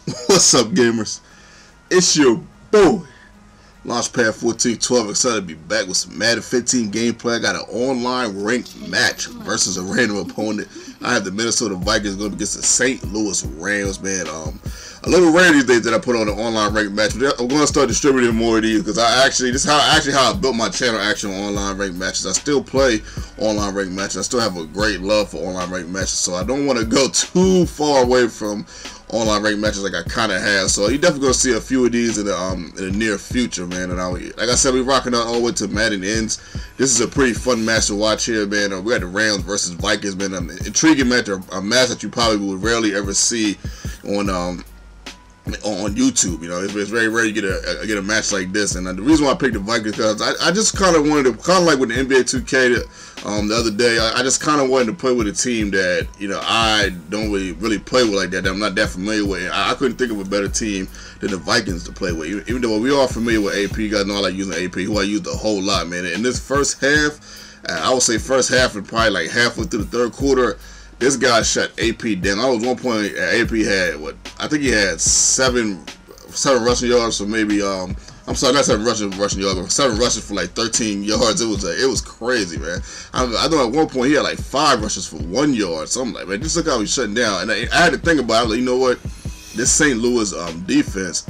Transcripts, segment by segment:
What's up, gamers? It's your boy, Launchpad 1412. Excited to be back with some Madden 15 gameplay. I got an online ranked match versus a random opponent. I have the Minnesota Vikings going against the St. Louis Rams, man. A little rare these days that I put on an online ranked match. But I'm going to start distributing more of these because this is how I built my channel. Actually, online ranked matches. I still play online ranked matches. I still have a great love for online ranked matches. So I don't want to go too far away from online ranked matches like I kind of have. So you definitely gonna see a few of these in the near future, man. And like I said, we rocking out all the way to Madden ends. This is a pretty fun match to watch here, man. We got the Rams versus Vikings, man. Intriguing match, a match that you probably would rarely ever see on YouTube. You know, it's very rare you get a match like this. And the reason why I picked the Vikings because I just kind of wanted to, like with the NBA 2K the other day, I just kind of wanted to play with a team that, you know, I don't really play with like that I'm not that familiar with. And I couldn't think of a better team than the Vikings to play with. Even though we are familiar with AP, you guys know I like using AP, who I used a whole lot, man. In this first half, I would say first half and probably like halfway through the third quarter, this guy shut AP down. I was one point AP had I think he had seven rushing yards, so maybe I'm sorry, not seven rushing yards, but 7 rushes for like 13 yards. It was crazy, man. I know at one point he had like 5 rushes for 1 yard. So I'm like, man, just look how he's shutting down. And I had to think about it. I was like, you know what? This St. Louis defense,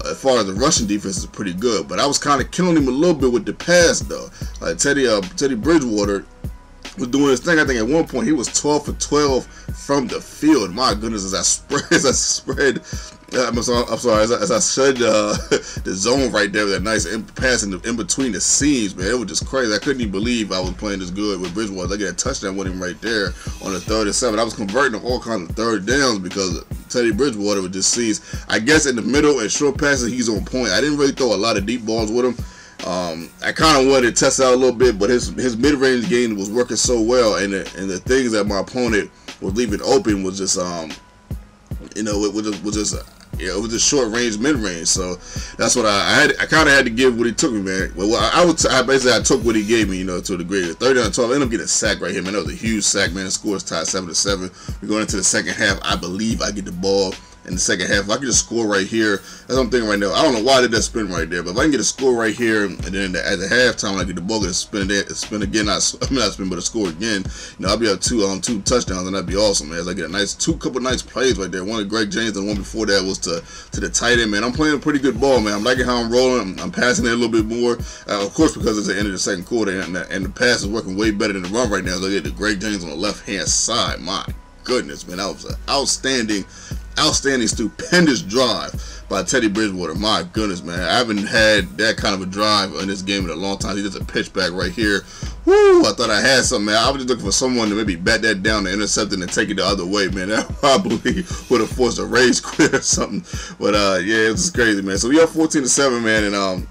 as far as the rushing defense, is pretty good. But I was kind of killing him a little bit with the pass, though. Like Teddy Bridgewater was doing his thing. I think at one point he was 12 for 12 from the field. My goodness, as I spread as I said the zone right there with that nice pass in between the seams, man. It was just crazy. I couldn't even believe I was playing this good with Bridgewater. I got a touchdown with him right there on the 3rd and 7. I was converting all kinds of third downs because Teddy Bridgewater would just seize. I guess in the middle and short passes, he's on point. I didn't really throw a lot of deep balls with him. I kind of wanted to test out a little bit, but his mid-range game was working so well, and the things that my opponent was leaving open was just it was just short range, mid range. So that's what I kind of had to give what he took me, man. Well, I took what he gave me, you know, to a degree. 30 on 12, I ended up getting a sack right here, man. That was a huge sack, man. The score is tied 7-7. We're going into the second half. I believe I get the ball in the second half. If I can just score right here, that's what I'm thinking right now. I don't know why I did that spin right there, but if I can get a score right here, and then at the halftime, I get the ball, get a spin again, not spin, but a score again, you know, I'll be up two touchdowns, and that'd be awesome, man. As I get a couple nice plays right there. One of Greg James, and one before that was to the tight end, man. I'm playing a pretty good ball, man. I'm liking how I'm rolling. I'm passing it a little bit more, of course, because it's the end of the second quarter, and the pass is working way better than the run right now. So I get the Greg James on the left-hand side. My goodness, man, that was an outstanding, stupendous drive by Teddy Bridgewater. My goodness, man, I haven't had that kind of a drive in this game in a long time. He does a pitch back right here. Woo! I thought I had something, man. I was just looking for someone to maybe bat that down to intercept it and take it the other way, man. That probably would have forced a raise quit or something. But yeah, it was crazy, man. So we up 14-7, man, and I'm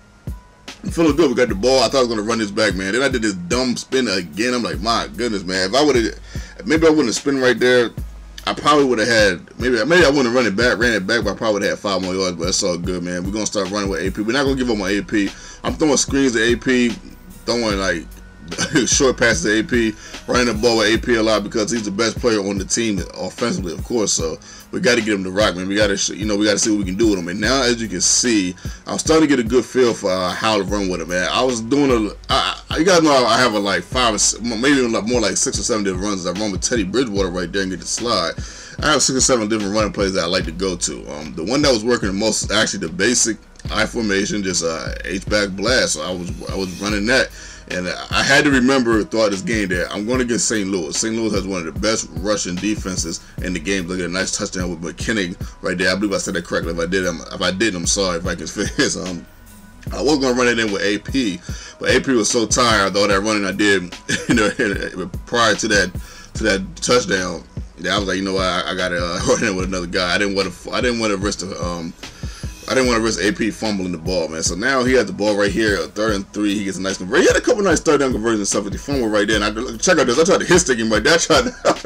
feeling good. We got the ball. I thought I was gonna run this back, man. Then I did this dumb spin again. I'm like, my goodness, man. If I would have, maybe I wouldn't have spin right there. I probably would have had, maybe I wouldn't have ran it back, but I probably would have had 5 more yards, but it's all good, man. We're going to start running with AP. We're not going to give up my AP. I'm throwing screens to AP, throwing like short passes to AP, running the ball with AP a lot because he's the best player on the team offensively, of course. So we got to get him to rock, man. We got to, you know, we got to see what we can do with him. And now, as you can see, I'm starting to get a good feel for how to run with him, man. I was doing you guys know I have like 5, maybe more like 6 or 7 different runs. I run with Teddy Bridgewater right there and get the slide. I have 6 or 7 different running plays that I like to go to. The one that was working the most is actually the basic I formation, just H-back blast. So I was running that. And I had to remember throughout this game that I'm going against St. Louis. St. Louis has one of the best rushing defenses in the game. Look at a nice touchdown with McKinnon right there. I believe I said that correctly. If I didn't, I'm sorry. Vikings fans. I was going to run it in with AP, but AP was so tired. I thought that running I did, you know, prior to that touchdown, I was like, you know what, I got to run in with another guy. I didn't want to risk AP fumbling the ball, man. So now he has the ball right here, 3rd and 3. He gets a nice conversion. He had a couple nice third down conversions and stuff with the fumble right there. And check out this. I tried to hit stick him right there. I tried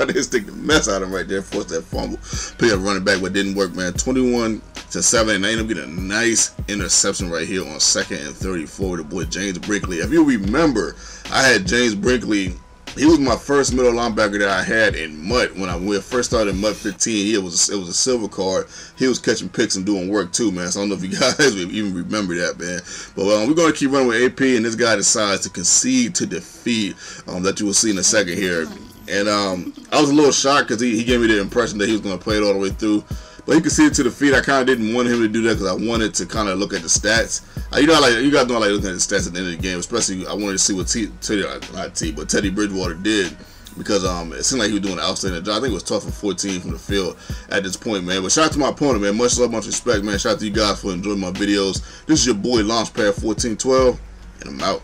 to hit stick the mess out of him right there, force that fumble. Pick up running back, but it didn't work, man. 21-7, and I ended up getting a nice interception right here on 2nd and 34 with the boy James Brinkley. If you remember, I had James Brinkley He was my first middle linebacker that I had in MUT when I first started in MUT 15. It was a silver card. He was catching picks and doing work too, man. So I don't know if you guys even remember that, man. But we're going to keep running with AP, and this guy decides to concede to defeat that you will see in a second here. And I was a little shocked because he gave me the impression that he was going to play it all the way through. But he conceded to defeat. I kind of didn't want him to do that because I wanted to kind of look at the stats. You guys don't like looking at the stats at the end of the game, especially I wanted to see what Teddy Bridgewater did, because it seemed like he was doing an outstanding job. I think it was tough for 14 from the field at this point, man. But shout out to my opponent, man. Much love, much respect, man. Shout out to you guys for enjoying my videos. This is your boy Launchpad 1412, and I'm out.